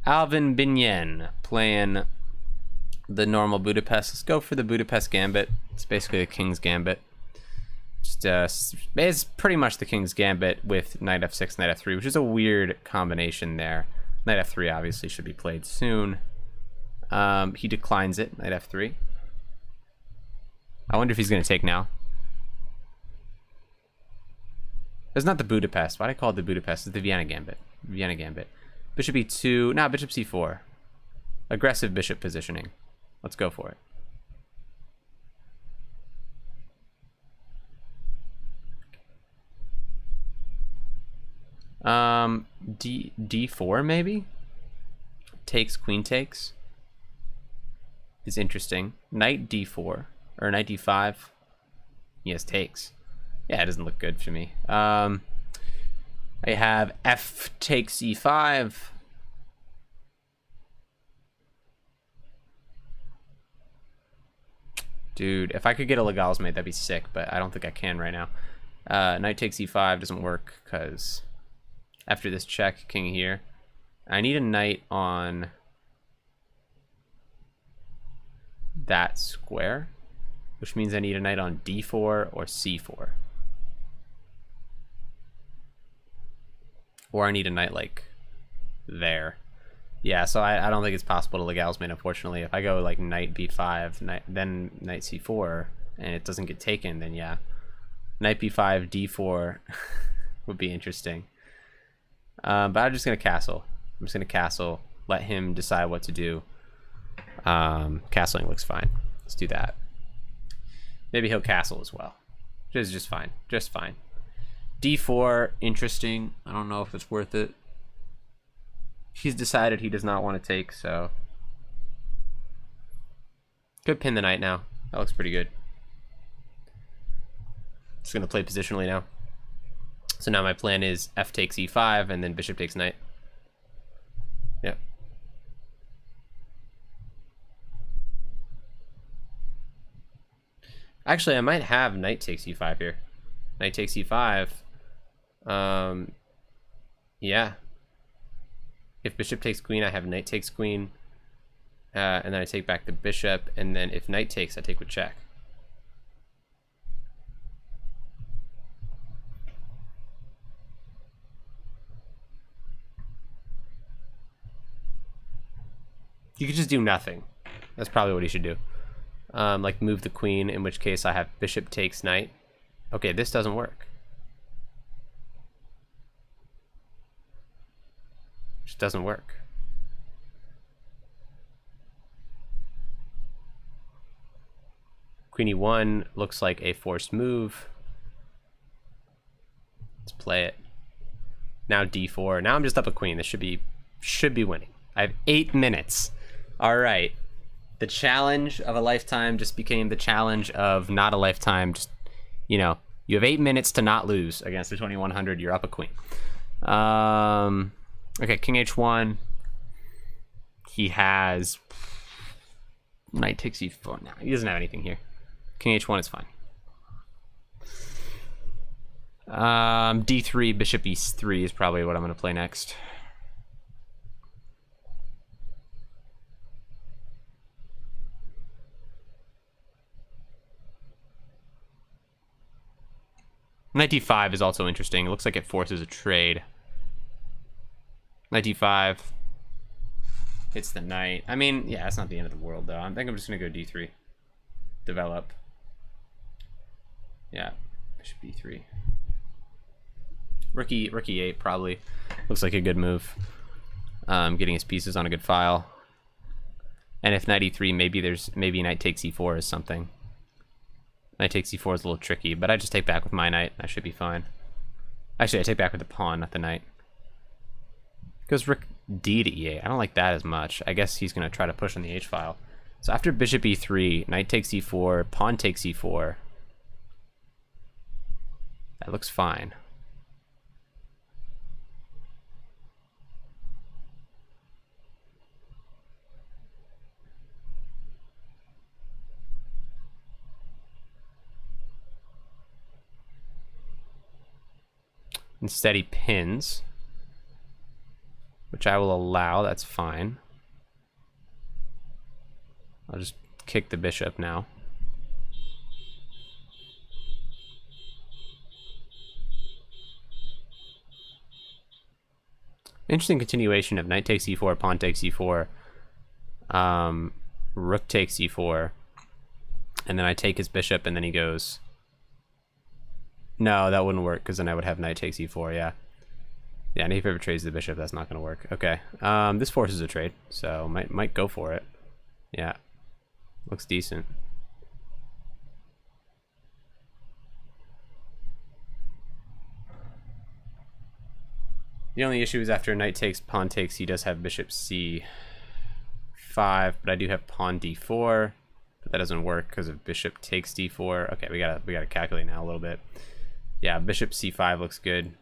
Alvinbyen playing the normal Budapest. Let's go for the Budapest Gambit. It's basically the King's Gambit. Just it's pretty much the King's Gambit with knight f6, knight f3, which is a weird combination there. Knight f3 obviously should be played soon. He declines it, knight f3. I wonder if he's going to take now. It's not the Budapest. Why did I call it the Budapest? It's the Vienna Gambit. Vienna Gambit. Bishop e2. Nah, bishop c4. Aggressive bishop positioning. Let's go for it. D4 maybe? Takes, queen takes. Is interesting. Knight d4. Or knight d5. Yes, takes. Yeah, it doesn't look good for me. I have f takes e5. Dude, if I could get a Legal's mate, that'd be sick, but I don't think I can right now. Knight takes e5 doesn't work, because after this check, king here. I need a knight on that square, which means I need a knight on d4 or c4. Or I need a knight like there. Yeah, so I don't think it's possible to Legal's mate, unfortunately. If I go like knight b5, then knight c4, and it doesn't get taken, then yeah. Knight b5, d4 would be interesting. But I'm just going to castle. I'm just going to castle, let him decide what to do. Castling looks fine. Let's do that. Maybe he'll castle as well. Just fine. Just fine. D4, interesting. I don't know if it's worth it. He's decided he does not want to take, so. Could pin the knight now. That looks pretty good. Just going to play positionally now. So now my plan is f takes e5 and then bishop takes knight. Yep. Actually, I might have knight takes e5 here. Knight takes e5. Yeah. If bishop takes queen, I have knight takes queen. And then I take back the bishop. And then if knight takes, I take with check. You could just do nothing. That's probably what he should do. Like move the queen, in which case I have bishop takes knight. Okay, this doesn't work. Just doesn't work. Queen e1 looks like a forced move. Let's play it. Now d4. Now I'm just up a queen. This should be winning. I have 8 minutes. All right. The challenge of a lifetime just became the challenge of not a lifetime. Just, you know, you have 8 minutes to not lose against the 2100. You're up a queen. Okay, king h1. He has knight takes e4. No, he doesn't have anything here. King h1 is fine. D3, bishop e3 is probably what I'm going to play next. Knight d5 is also interesting. It looks like it forces a trade. Knight d5 hits the knight. I mean, yeah, it's not the end of the world, though. I think I'm just going to go d3. Develop. Yeah, bishop e3. Rook e8 probably looks like a good move. Getting his pieces on a good file. And if knight e3, maybe knight takes e4 is something. Knight takes e4 is a little tricky, but I just take back with my knight. I should be fine. Actually, I take back with the pawn, not the knight. Goes rook d to e8. I don't like that as much. I guess he's going to try to push on the h-file. So after bishop e3, knight takes e4, pawn takes e4. That looks fine. Instead he pins, which I will allow. That's fine. I'll just kick the bishop now. Interesting continuation of knight takes e4, pawn takes e4, rook takes e4, and then I take his bishop, and then he goes. No, that wouldn't work because then I would have knight takes e4. Yeah, yeah. And if he ever trades the bishop, that's not going to work. Okay, this forces a trade, so might go for it. Yeah, looks decent. The only issue is after knight takes, pawn takes, he does have bishop c5, but I do have pawn d4, but that doesn't work because of bishop takes d4. Okay, we gotta calculate now a little bit. Yeah, bishop c5 looks good.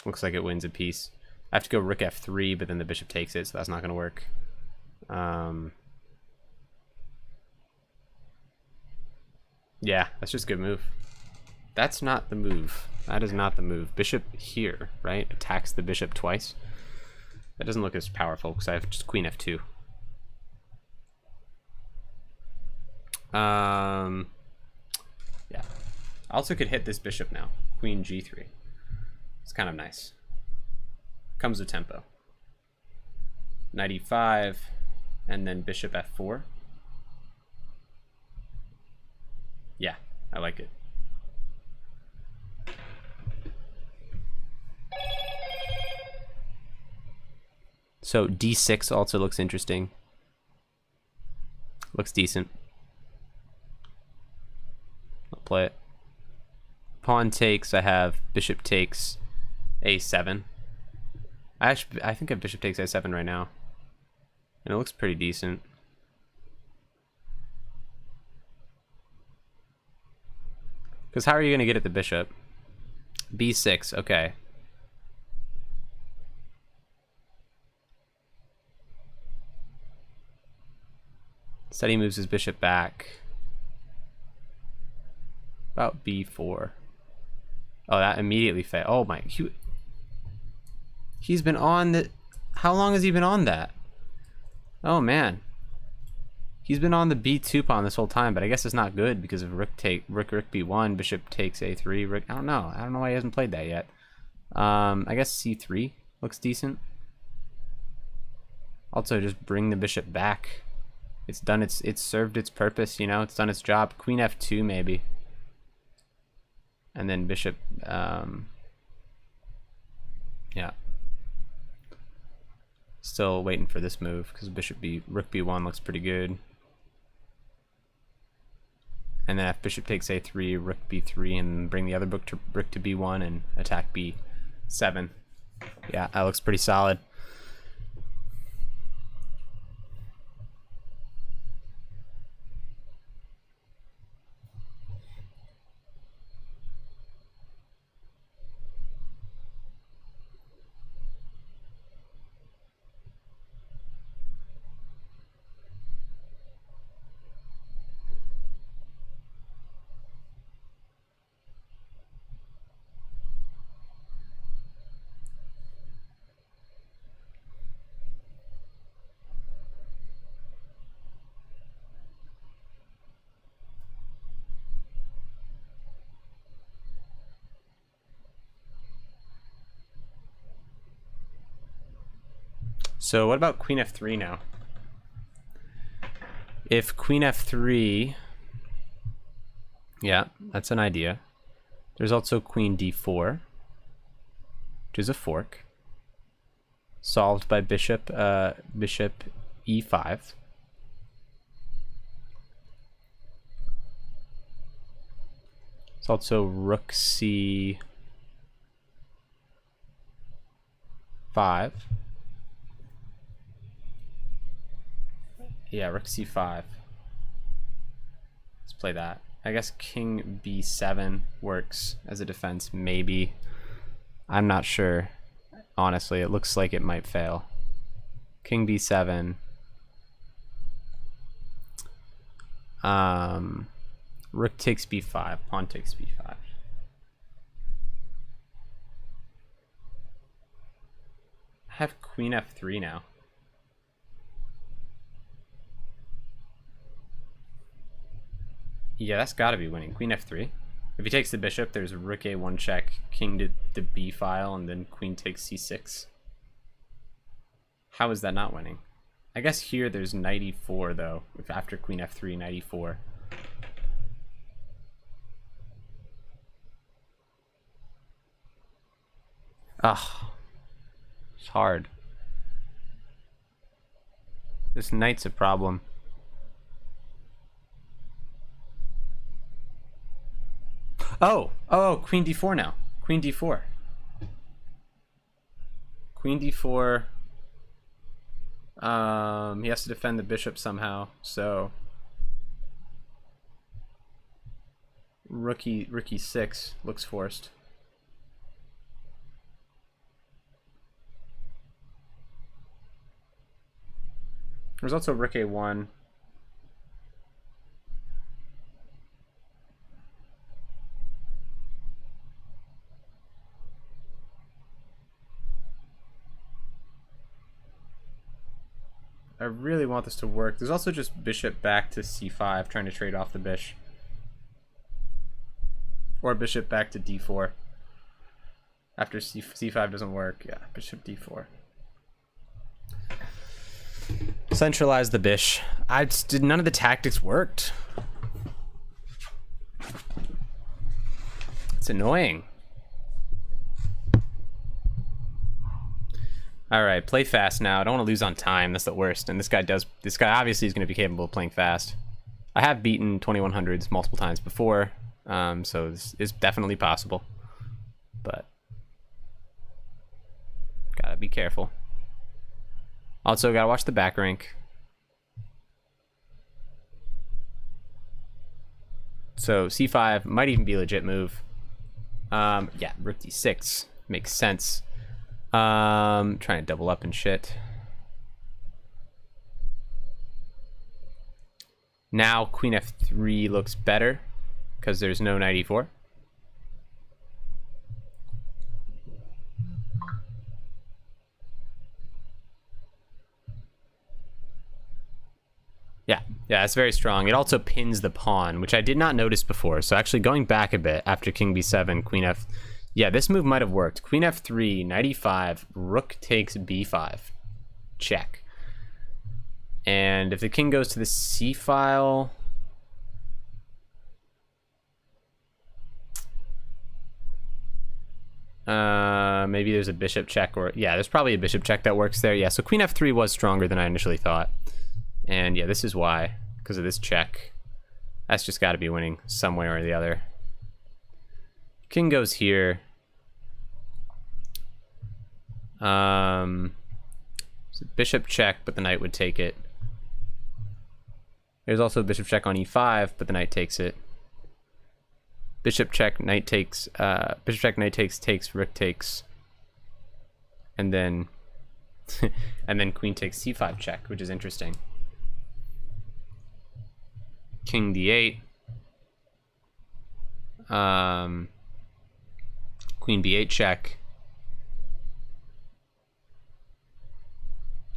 Looks like it wins a piece. I have to go rook f3, but then the bishop takes it, so that's not gonna work. Yeah, that's just a good move. That's not the move. That is not the move. Bishop here, right? Attacks the bishop twice. That doesn't look as powerful because I have just queen f2. Yeah. I also could hit this bishop now. Queen g3. It's kind of nice. Comes with tempo. Knight e5, and then bishop f4. Yeah, I like it. So d6 also looks interesting. Looks decent. I'll play it. Pawn takes, I have bishop takes a7. I think I have bishop takes a7 right now. And it looks pretty decent. Because how are you going to get at the bishop? b6, okay. Instead he moves his bishop back. About b4. Oh, that immediately failed. Oh my, he's been on the, how long has he been on that? Oh man. He's been on the b2 pawn this whole time, but I guess it's not good because of rook b1, bishop takes a3, rook, I don't know why he hasn't played that yet. I guess c3 looks decent. Also just bring the bishop back. It's done it's served its purpose, you know, it's done its job. Queen f2 maybe. And then bishop, yeah. Still waiting for this move because rook b1 looks pretty good. And then if bishop takes a3, rook b3, and bring the other rook to b1 and attack b7. Yeah, that looks pretty solid. So what about queen f3 now? If queen f3, yeah, that's an idea. There's also queen d4, which is a fork, solved by bishop e5. It's also rook c5. Yeah, rook c5. Let's play that. I guess king b7 works as a defense, maybe. I'm not sure. Honestly, it looks like it might fail. King b7. Rook takes b5, pawn takes b5. I have queen f3 now. Yeah, that's gotta be winning. Queen f3. If he takes the bishop, there's rook a1 check, king to the b file, and then queen takes c6. How is that not winning? I guess here there's knight e4 though, if after queen f3, knight e4. Ugh. It's hard. This knight's a problem. Oh, queen d4 now. Queen d4. Queen d4. He has to defend the bishop somehow, so rook e6 looks forced. There's also rook a1. I really want this to work. There's also just bishop back to c5, trying to trade off the bish. Or bishop back to d4. After c5 doesn't work, yeah, bishop d4. Centralize the bish. None of the tactics worked. It's annoying. All right, play fast now. I don't want to lose on time. That's the worst. And this guy obviously is going to be capable of playing fast. I have beaten 2100s multiple times before, so this is definitely possible. But gotta be careful. Also, gotta watch the back rank. So c5 might even be a legit move. Yeah, rook d6 makes sense. Trying to double up and shit. Now queen f3 looks better because there's no knight e4. Yeah, it's very strong. It also pins the pawn, which I did not notice before. So actually going back a bit after king b7, queen f... Yeah, this move might have worked. Queen f3, knight e5, rook takes b5. Check. And if the king goes to the c file... maybe there's a bishop check, or... Yeah, there's probably a bishop check that works there. Yeah, so queen f3 was stronger than I initially thought. And yeah, this is why. Because of this check. That's just got to be winning some way or the other. King goes here. It's a bishop check, but the knight would take it. There's also a bishop check on e5, but the knight takes it. Bishop check, knight takes, bishop check, knight takes, rook takes. And then and then queen takes c5 check, which is interesting. King d8. Queen b8 check.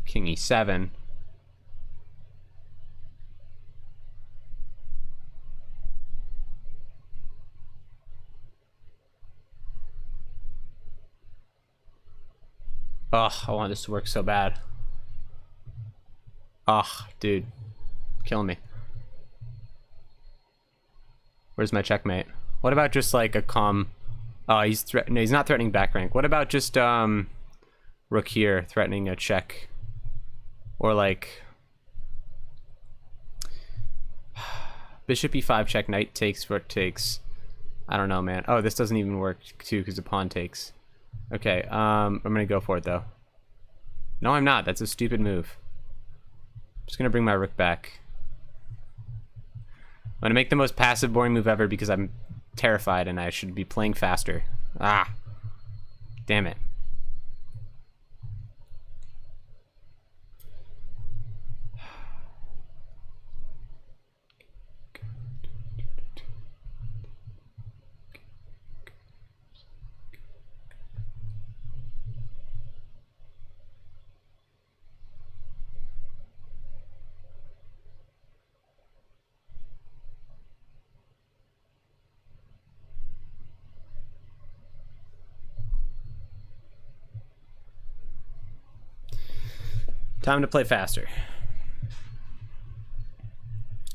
King e7. Ugh, I want this to work so bad. Ugh, dude. Killing me. Where's my checkmate? What about just like a calm... Oh, no, he's not threatening back rank. What about just rook here threatening a check? Or like bishop e5 check, knight takes, rook takes. I don't know, man. Oh, this doesn't even work too because the pawn takes. Okay, I'm gonna go for it though. No, I'm not. That's a stupid move. I'm just gonna bring my rook back. I'm gonna make the most passive, boring move ever because I'm terrified and I should be playing faster. Ah, damn it. Time to play faster.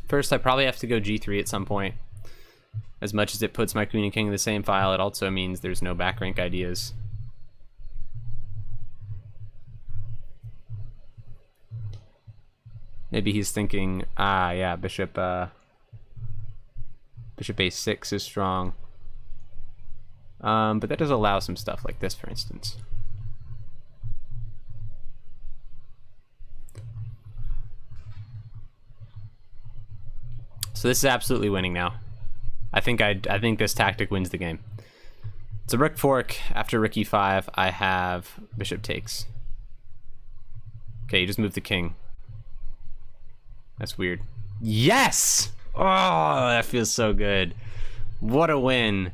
First, I probably have to go g3 at some point. As much as it puts my queen and king in the same file, it also means there's no back rank ideas. Maybe he's thinking, yeah, bishop a6 is strong. But that does allow some stuff like this, for instance. So this is absolutely winning now. I think this tactic wins the game. It's a rook fork. After rook e5, I have bishop takes. Okay, you just move the king. That's weird. Yes! Oh, that feels so good. What a win.